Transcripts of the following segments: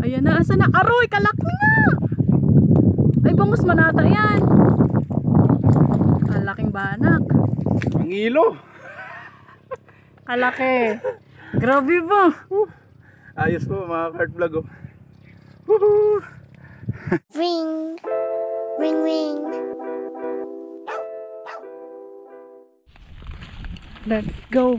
Ayan na, asa na? Aroy, kalaki na! Ay, bangus manata yan. Kalaking banak. Ang ilo. Kalaki. Grabe ba? Ayos po mga kart vlog oh. Ring, ring, ring. Let's go.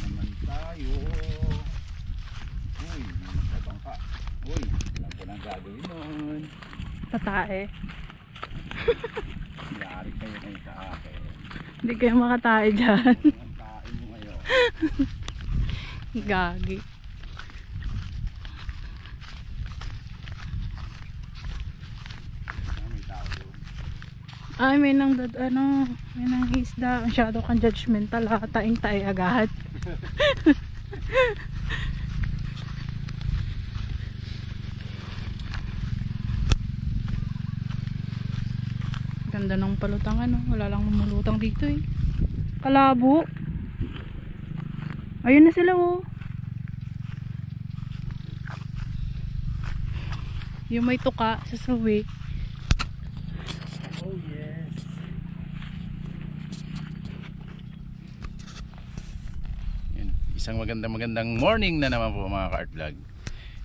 Naman tayo. Uy, nagkabangka. Uy, alam ko nang gagawin nun. Tatae. Yari kayo kayo sa akin. Hindi kayo makatae dyan. Ang tain mo ngayon. Gagi. May tao doon. Ay, may nang may nang isda. Masyado kang judgmental ha. Taing tae agad. Ganda ng palutang wala lang lumulutang dito eh. Kalabo. Ayun na sila oh. Yung may tuka sa sawi. Oh yes. Yan, isang magandang morning na naman po mga ka-art vlog.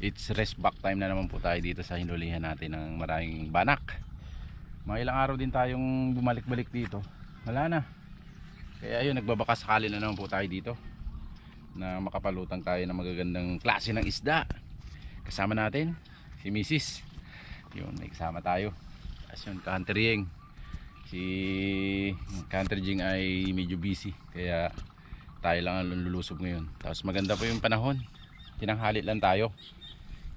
It's rest back time na naman po tayo dito sa hinulihan natin ng maraming banak. Mga ilang araw din tayong bumalik-balik dito. Wala na. Kaya ayun, nagbabaka sakali na naman po tayo dito na makapalutang tayo ng magagandang klase ng isda. Kasama natin si Mrs. Yun, may kasama tayo. As yun, Ka-Hunter Yeng. Si Ka-Hunter Jing ay medyo busy. Kaya tayo lang ang lulusob ngayon. Tapos maganda po yung panahon. Tinanghalit lang tayo.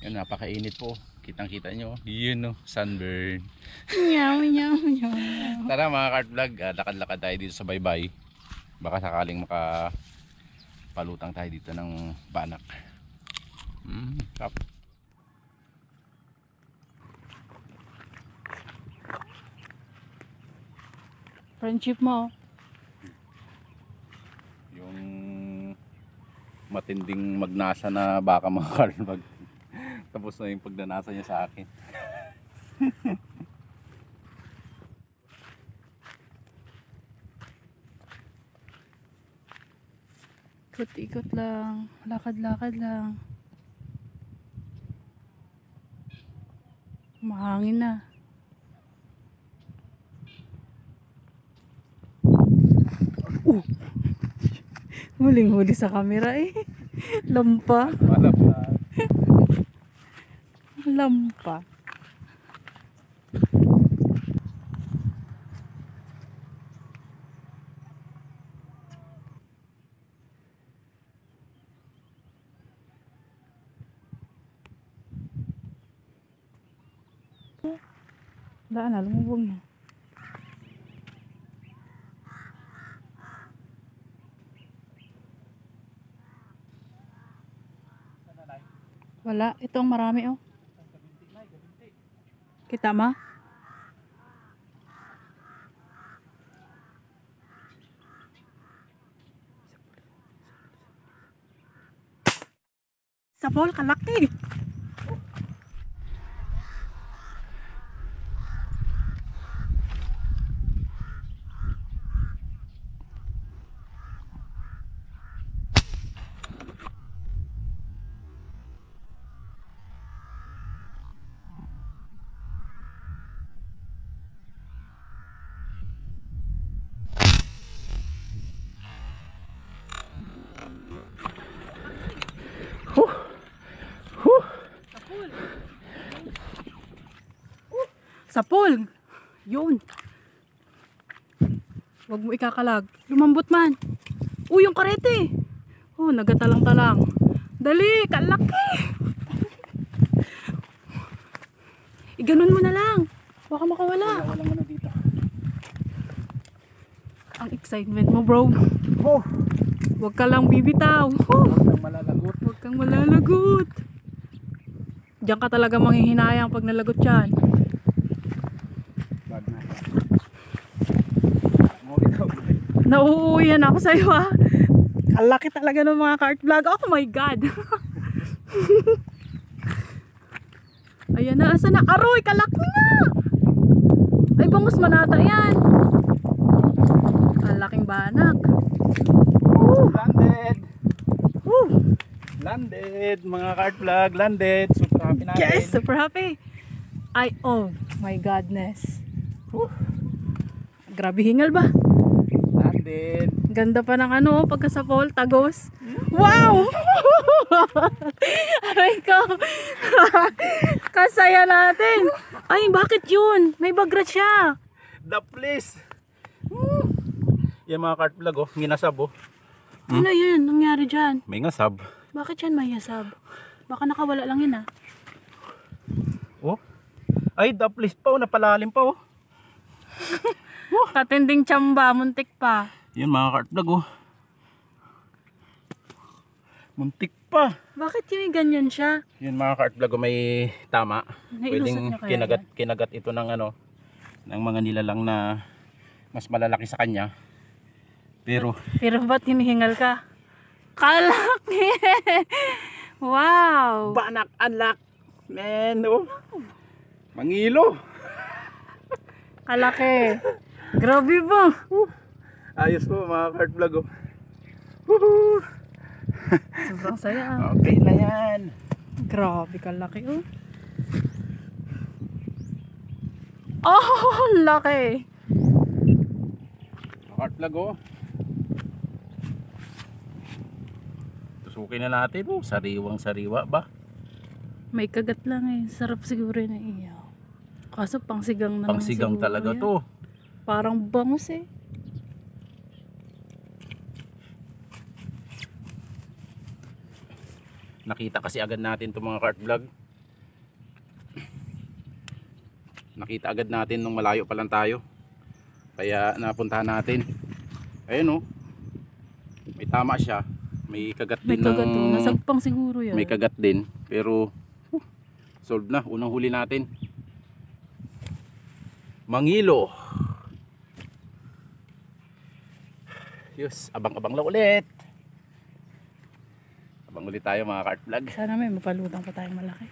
Yun, napakainit po. Kitang kita nyo. Yun no, sunburn. Meow, meow, meow. Tara mga kart vlog, lakad-lakad tayo dito sa baybay. Baka sakaling makapalutang tayo dito ng banak. Kap. Friendship mo. Yung matinding magnasa na baka mga kart vlog. Tapos na yung pagnanasa niya sa akin. Ikot-ikot lang. Lakad-lakad lang. Mahangin na. Huling-huli sa camera eh. Lampa. Malapad. Lampa. Wala na, lumubog na. Wala, ito ang marami oh. Kita ma? Sapol, kalaki. Sapol. Yun. Huwag mo ikakalag. Lumambot man. Yung karete. Nagatalang-talang. Dali, kalaki. Iganon mo na lang. Baka makawala. Walang ano dito. Ang excitement mo, bro. Oh, Huwag ka lang bibitaw. huwag malalagot. Huwag kang malalagot. Diyan ka talaga manghihinayang pag nalagot yan. Bag na. Mo ikaw. Nauuyan ako sa'yo ha. Ang laki talaga ng mga cart vlog. Oh my God. Ayan na, asa na? Aroy, kalaki na. Ay, bangus manata yan. Ang laking banak. Landed! Woo. Landed! Mga cart vlog, landed! Super happy natin. Yes, super happy. Ay, oh my godness. Grabe hingal ba? Landed! Ganda pa ng ano, pagka sa fall, tagos. Wow! Aray ko. Kasaya natin. Ay, bakit yun? May bagrat siya. The place! Yan mga cart vlog oh, nginasab oh. Ano yun? Nangyari dyan? May ngasab. Bakit yan may yasab? Baka nakawala lang yun ah. Oh. Ay, the place pa oh, napalalim pa oh. Katinding tsamba, muntik pa. Yan mga cart vlog oh. Muntik pa. Bakit yung ganyan siya? Yun mga cart vlog oh, may tama. Nailusot Pwedeng niya kaya kinagat ito ng ano, ng mga nilalang na mas malalaki sa kanya. Pero ba't hinihingal ka? Kalaki! Wow! banak unlock. Man, oh. Mangilo. Kalaki. Grabe ba? Ayos po mga cart vlog oh. Sobrang saya ah. Okay na yan. Grabe kalaki oh. Oh, laki. Cart vlog oh. Tusukin na natin oh. Sariwang sariwa ba? May kagat lang eh. Sarap siguro na iyo. Kaso pangsigang naman Pangsigang siguro talaga yan. to. Parang bangus eh. Nakita kasi agad natin itong mga cart vlog. Nakita agad natin nung malayo pa lang tayo. Kaya napuntahan natin. Ayun oh. May tama siya. May kagat May din kagat ng... oh. Nasagpang siguro yan. May kagat din. Pero solve na. Unang huli natin. Mangilo. Yus, abang-abang lang ulit. Abang ulit tayo mga cart vlog. Sana may mapalutang pa tayong malaki.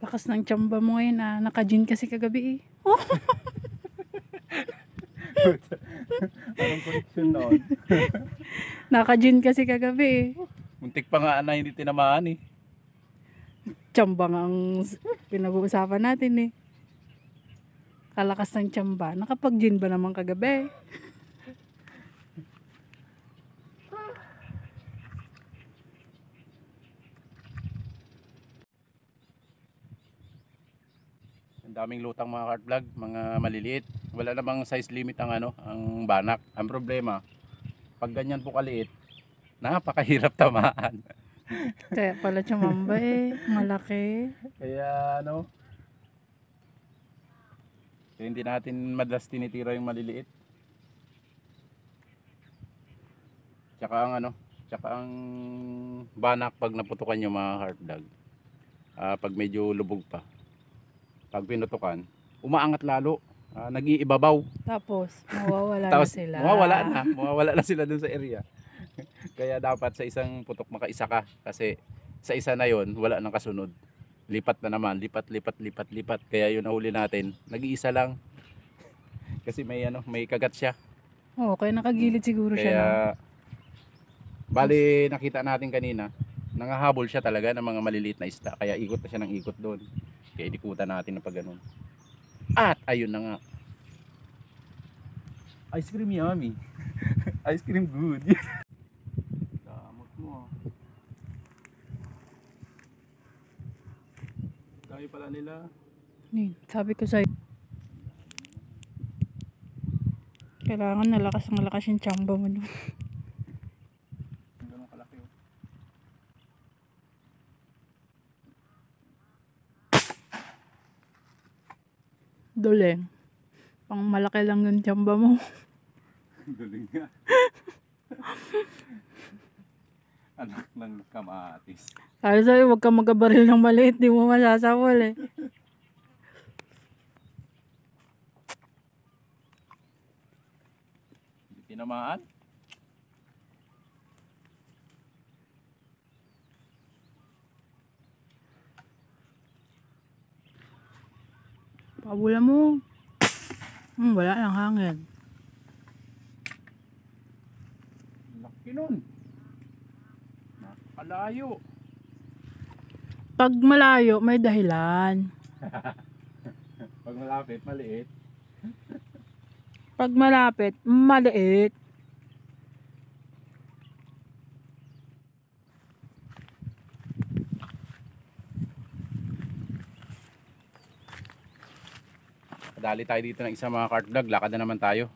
Lakas ng tsamba mo ngayon ah. Naka-gin kasi kagabi eh. Oh. Anong connection noon? Naka-gin kasi kagabi eh. Muntik pa nga na hindi tinamaan eh. Tsamba nga ang pinag-uusapan natin eh. Kalakas ng tsamba. Nakapag-gin ba naman kagabi? Ang daming lutang mga cart vlog, mga maliliit. Wala namang size limit ang ano, ang banak. Ang problema, pag ganyan po kaliit, napakahirap tamaan. Kaya pala tsumamba eh. Malaki. Kaya ano, hindi natin madalas tinitira yung maliliit. Tsaka ang ano, tsaka ang banak pag naputukan yung mga cart vlog. Pag medyo lubog pa. Pag pinutukan, umaangat lalo. Nag-iibabaw. Tapos, mawawala Tapos, na sila. mawawala na sila dun sa area. Kaya dapat sa isang putok makaisa ka. Kasi sa isa na yon wala nang kasunod. Lipat na naman, lipat. Kaya yun nahuli natin. Nag-iisa lang. Kasi may ano, may kagat siya. Oo, kaya nakagilid siguro siya. No? Kaya bali nakita natin kanina, nangahabol siya talaga ng mga maliliit na isda. Kaya ikot na siya ng ikot doon. Kaya inikutan natin na pag ganun. At ayun na nga. Ice cream yummy. Ice cream good. Damot mo. Dami pala nila. Sabi ko sa'yo. Kailangan malakas yung tsamba mo. No? Ganun kalaki oh. Dole. Pang malaki lang yung tsamba mo. Galing nga. Anak ng kamatis. Sabi sa'yo, huwag kang magabaril ng maliit, di mo masasawal eh. Hindi tinamaan. Pabula mo. Wala lang hangin. Laki nun. Nakalayo. Pag malayo, may dahilan. Pag malapit, maliit. Pag malapit, maliit. Dali tayo dito ng isang mga cart vlog, lakad na naman tayo.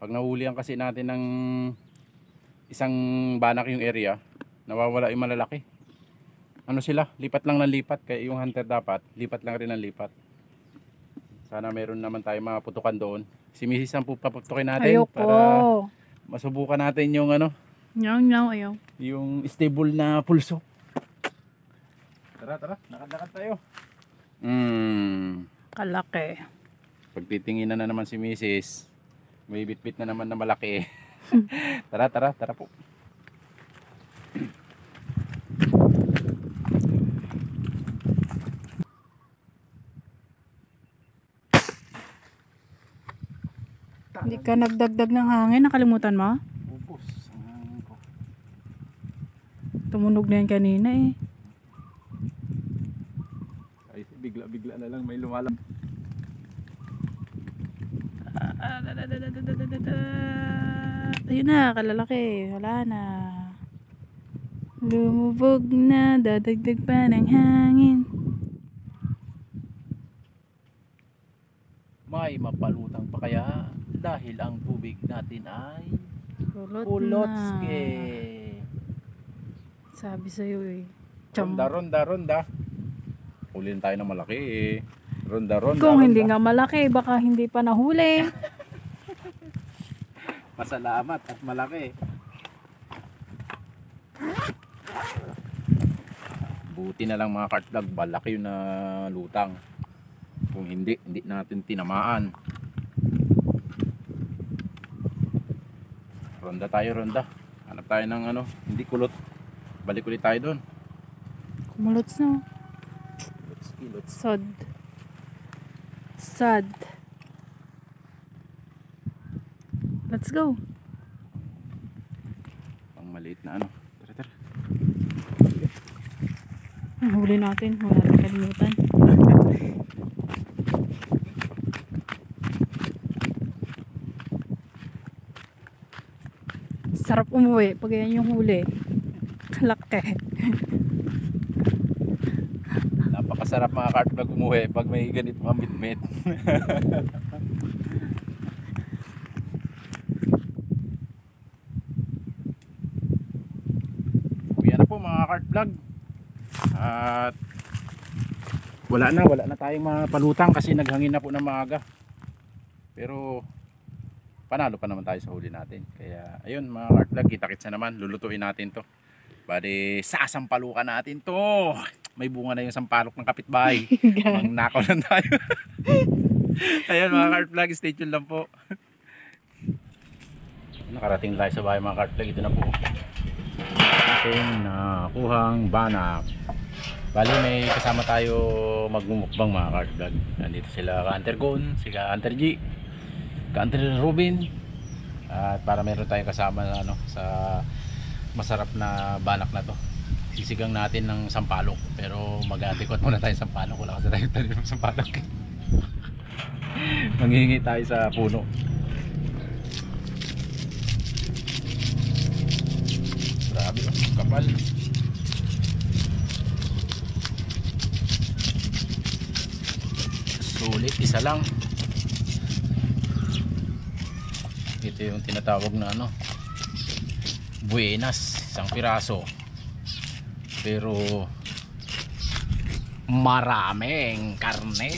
Pag nahulihan kasi natin ng isang banak yung area, nawawala yung malalaki. Ano sila, lipat lang ng lipat, kaya yung hunter dapat, lipat lang rin ng lipat. Sana meron naman tayo mga putukan doon. Si Mrs. ang paputukin natin Ayoko. para masubukan natin yung ano, Ayaw. yung stable na pulso. Tara, lakad tayo. Kalaki. Pagtitinginan na naman si Mrs. May bitbit na naman na malaki. Tara po. Hindi ka nagdagdag ng hangin, nakalimutan mo? Ubus ang hangin ko. Tumunog na yan kanina eh. Ay, bigla na lang may lumalang. Ayun na, kalalaki. Wala na. Lumubog na, dadagdag pa ng hangin. May mapalutang pa kaya dahil ang tubig natin ay Kulot kulotske. Sabi sa'yo eh. Ronda. Hulin tayo ng malaki eh. Ronda. Kung hindi nga malaki, baka hindi pa nahuli. Masalamat at malaki. Buti na lang mga cart vlog, malaki yung lutang. Kung hindi natin tinamaan. Ronda tayo. Hanap tayo ng ano, hindi kulot. Balik ulit tayo doon. Kumulots na. Sad. Let's go. Pang maliit na ano. Tara. Ang huli natin, wala rin kalimutan. Sarap umuwi pag yan yung huli. Laki. Napakasarap mga cart vlog umuwi pag may ganito mga mitmit. Uwi na po mga cart vlog. At wala na tayong mga palutang kasi naghangin na po ng maaga. Pero panalo pa naman tayo sa huli natin. Kaya ayun mga cart vlog, kita-kits na naman, lulutuin natin to. Bali sasampalukan natin to. May bunga na yung sampalok ng kapitbahay. Mangnakaw lang tayo. Ayan mga cart vlog, stay tuned lang po. Nakarating tayo sa bahay mga cart vlog. Ito na po ating nakuhang banak. Bali may kasama tayo magmumukbang mga cart vlog. Nandito sila ka-Hunter Gon, si ka-Hunter G, ka-Hunter Robin. At para meron tayong kasama na ano, sa masarap na banak na to. Sisigang natin ng sampalok, pero mag-atikot muna tayo sa sampalok. Wala kasi tayong tanim ng sampalok. Manghihingi tayo sa puno. Grabe, kapal. Sulit, isa lang. Ito yung tinatawag na ano, buenas, isang piraso. Pero maraming karne.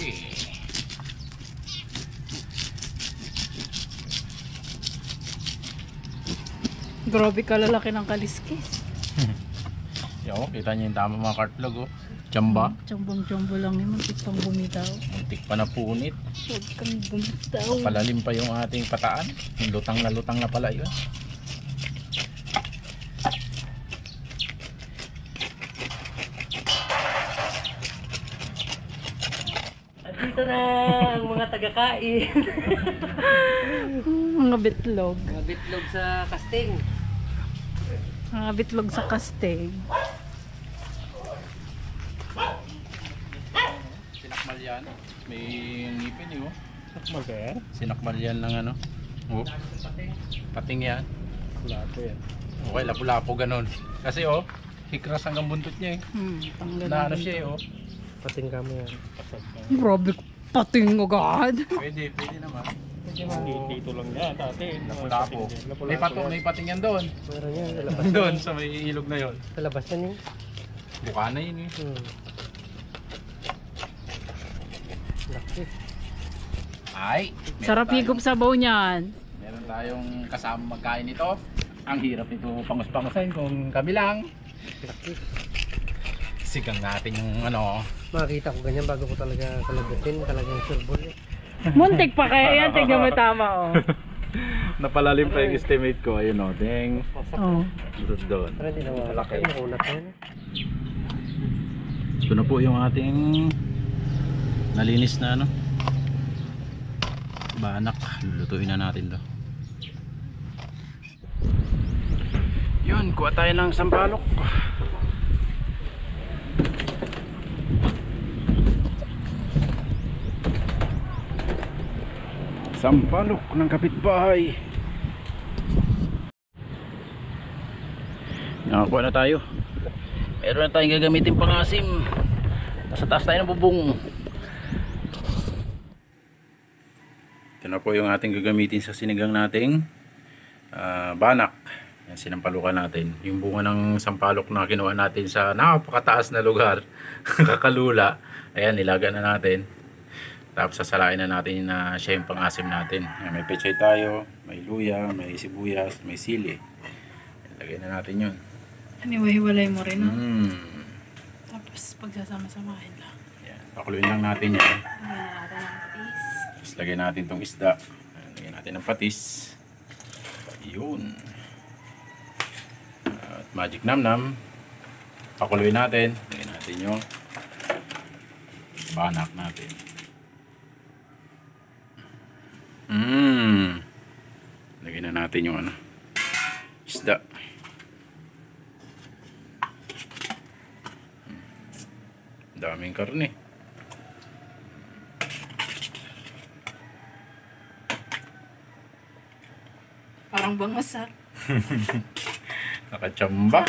Grabe ka lalaki ng kaliskis. Oh, kita niyo yung tama mga kartlog oh. Tsamba. Tsambong-tsambo lang yun. Muntik pang bumitaw. Muntik pa na punit. Huwag kang bumitaw. Palalim pa yung ating pataan. Lutang na pala yun. Dito na ang mga taga-kain. Mga bitlog. Mga bitlog sa casting. Mga bitlog sa kasting. Sinakmal yan. May ngipin eh oh. Sakmal ka yan? Sinakmal yan ng ano. Oh. Pating yan. Lapo yan. Okay, lapu-lapo ganun. Kasi oh, hikras hanggang buntot niya eh. Tanggal Na ano siya eh oh. Pating kami yan. Pasag ka. Grabe, pating agad. Pwede naman. Dito lang yan dati. Lapu-lapo. May pating yan doon. Meron yan. Sa labas. Doon sa may ilog na yon. Sa labas yan yun. Buka na yun eh. Laki. Ay, Sarap higop sabaw niyan. Meron tayong kasama magkain nito. Ang hirap nito pangus-pangusin kung kami lang. Laki. Sigang natin yung ano. Makakita ko ganyan bago ko talaga kalagasin. Talagang surbol eh. Muntik pa kaya yan. Tignan mo tama oh. Napalalim pa yung estimate ko. Ayun o, ding. Oh. Doon. Pero hindi naman malaki. Nakunat yan. Ito na po yung ating nalinis na ano. Banak. Lulutuin na natin to. Yun, kuha tayo ng sampalok. Sampalok ng kapitbahay. Nakakuha na tayo. Meron na tayong gagamitin pangasim. Nasa taas tayo ng bubong. Ito na po yung ating gagamitin sa sinigang nating banak. Yan, sinampalukan natin. Yung bunga ng sampalok na kinuha natin sa napakataas na lugar. Kakalula. Ayan, nilaga na natin. Tapos sasalain na natin na siya yung pangasim natin. Ayan, may pechay tayo, may luya, may sibuyas, may sili. Lagay na natin yun. Aniwa-hiwalay mo rin. Tapos pagsasama-samahin lang. Ayan, pakuluin lang natin yan. Lagyan natin ng patis. Tapos lagyan natin tong isda. Ayan, lagyan natin ng patis. Yun. At magic namnam. Pakuluin natin. Lagyan natin yung banak natin. Lagyan na natin yung ano, isda. Daming karne. Parang bangasak. Nakatsamba.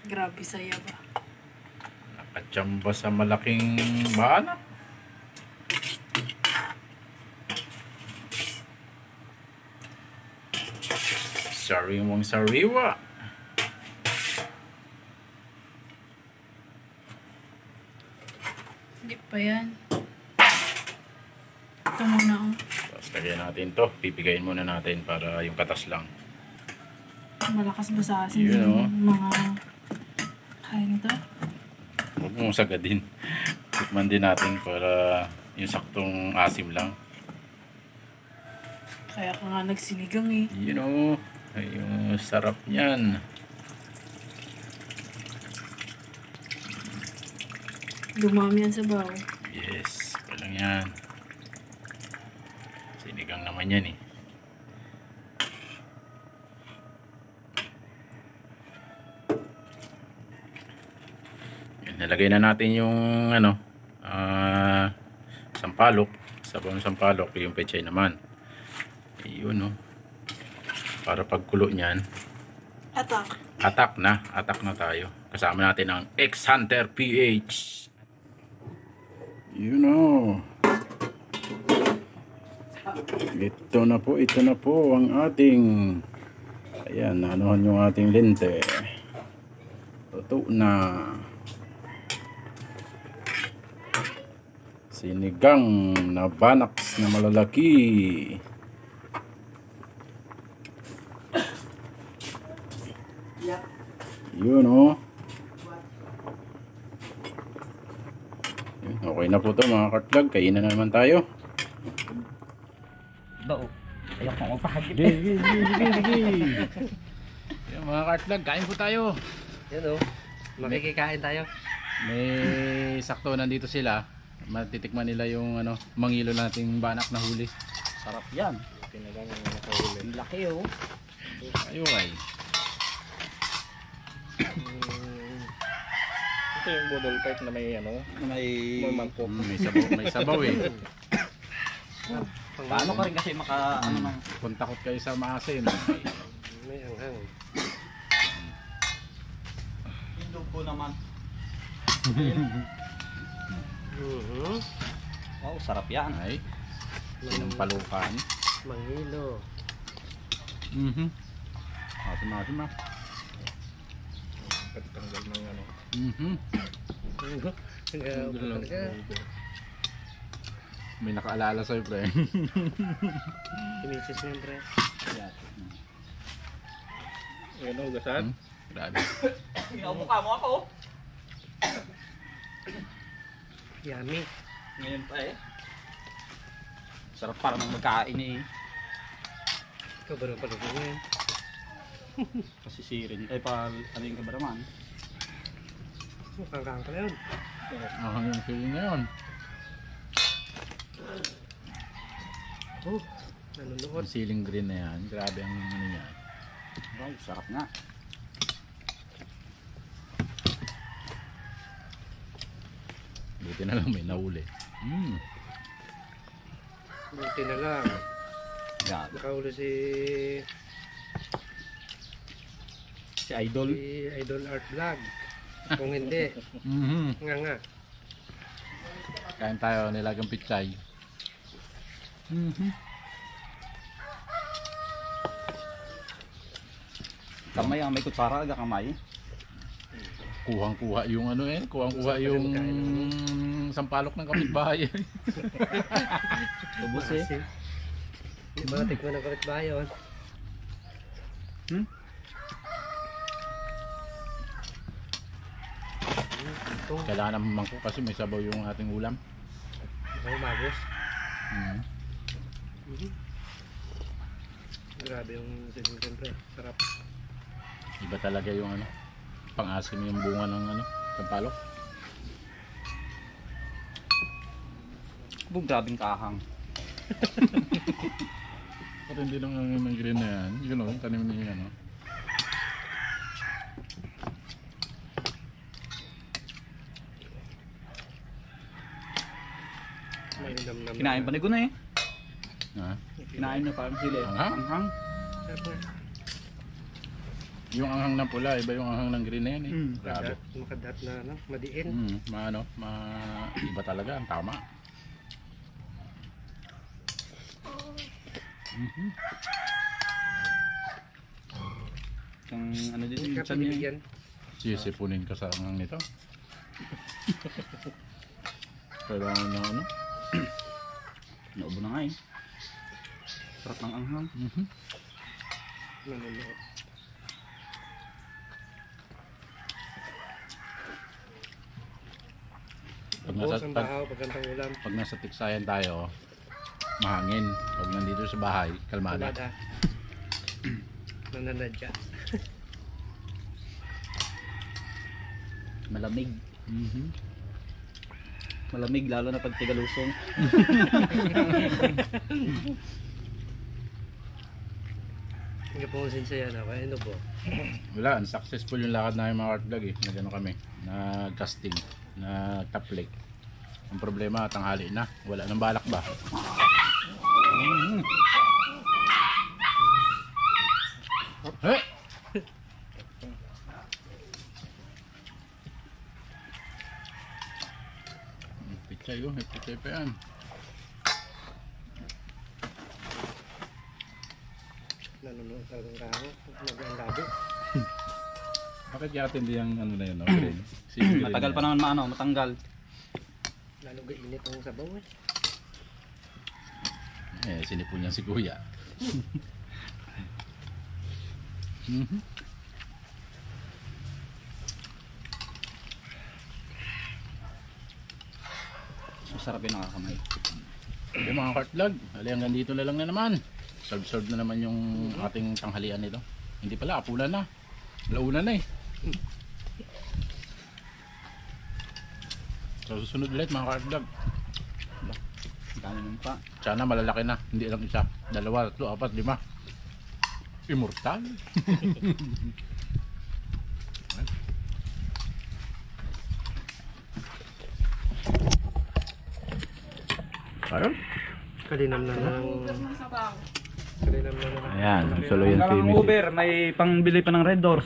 Grabe saya ba? Nakatsamba sa malaking banak. Sariwang sariwa. Hindi pa yan. Ito muna oh. Tapos lagyan natin to. Pipigayin muna natin para yung katas lang. Malakas basasin Yun, yung oh. mga kain ito. Huwag mong sagadin. Tikman din natin para yung saktong asim lang. Kaya ka nga nagsinigang eh. You know, ay yung sarap niyan. Dumami yan sa baw. Yes, walang yan. Sinigang naman yan eh. Yan, nalagay na natin yung ano, sampalok. Sabang sampalok, yung pechay naman. Ayun no. Para pagkulo niyan, Atak. atak na tayo. Kasama natin ang X-Hunter PH. You know. Ito na po ang ating, ayan, naanohan yung ating lente. Totoo na. Sinigang na banaks na malalaki. Yun oh. Okay na po to mga kartlag. Kainan na naman tayo. Bao. Ayok mo magpahagip. Yan mga kartlag, kain po tayo. Yan o. Makikikain tayo. May sakto nandito sila. Matitikman nila yung ano, mangilo nating banak na huli. Sarap yan. Pinagang nakahuli. Ang laki oh. Ayun ay. Ito yung budol type na may ano. May... Mangkok. May sabaw eh. Paano ka rin kasi maka... Ano man? Kung takot kayo sa maasim. May anghang. Indog po naman. Wow, sarap yan. Ay. Sinampalukan. Mangilo. Asim-asim ah. Pagtanggal ng ano. May nakaalala sa'yo pre. Kimisis nga pre. Yan. Yan o, gasad. Grabe. Mukha mo ako. Yummy. Ngayon pa eh. Sarap para nang magkain eh. Ikaw ba rin pala ko ngayon? Kasi sirin. Ay pa ano yung kabaraman. Mukhang kang pala yun. Yung feeling ngayon. Oh, nanunuot. Yung ceiling green na yan. Grabe ang ano niya. Wow, sarap nga. Buti na lang may nahuli. Buti na lang. Yan. Nakahuli si Si Idol. Idol Art Vlog. Kung hindi, nga. Kain tayo nilagang pichay. Kamay ang may kutsara aga kamay. Kuhang-kuha yung ano eh. Kuhang-kuha yung sampalok ng kapitbahay. Tubos eh. Kasi, hindi ba natikman ng kapitbahay yun? Ito, Kailangan naman mangkok kasi may sabaw yung ating ulam. ay magos. Mm. Grabe yung siling siyempre. Sarap. Iba talaga yung ano. Pang-asim yung bunga ng ano. Sampalok. Bug grabing kahang. Pero hindi lang ang green na yan. Yun o, tanim niya ano. Malinam-nam. Kinain pa ni Guna eh. Ha? Kinain niya parang sila eh. Anghang? Anghang. Sarap nga. Yung anghang ng pula, iba yung anghang ng green na yan eh. Grabe. Makadat na ano, madiin. Iba talaga, ang tama. Yung ano din Hindi yung ka chan niya. pinibigyan. Sisipunin ka sa anghang nito. Kailangan niya ano. Naubo na nga eh. Sarap ng anghang. Nanunuot. Pag Tapos nasa, ang pag, bahaw, pagkantang ulam. pag nasa tiksayan tayo, mahangin. Pag nandito sa bahay, kalmada. Kumada. Nananadya. Malamig. Malamig lalo na pag tigalusong. Hindi po siya yan ako. Ano po? Wala, successful yung lakad namin mga art vlog eh. Nagano kami, nag-casting, nag-top lake. Ang problema, tanghali na. Wala nang balak ba? Eh! Pichay yun, may pichay pa yan. Nanunuot talagang kaho. Nag-ang labi. Bakit yata hindi yung ano na yun, no? Green? Green Matagal yan. pa naman maano, matanggal. Lalo gainit ang sabaw eh. Sinipon niya si Kuya. Masarap yung nakakamay. Okay mga Kartlag, hali hanggang dito na lang na naman. Serve na naman yung ating tanghalian nito. Hindi pala, apulan na. Launa na eh. So susunod ulit mga Kartlag. Dami nun pa. Sana malalaki na, hindi lang isa. 2, 3, 4, 5. Immortal. Ayun. Kalinam na lang. Kalinam na lang. Ayan, solo yan si Uber, may pangbili pa ng Red Doors.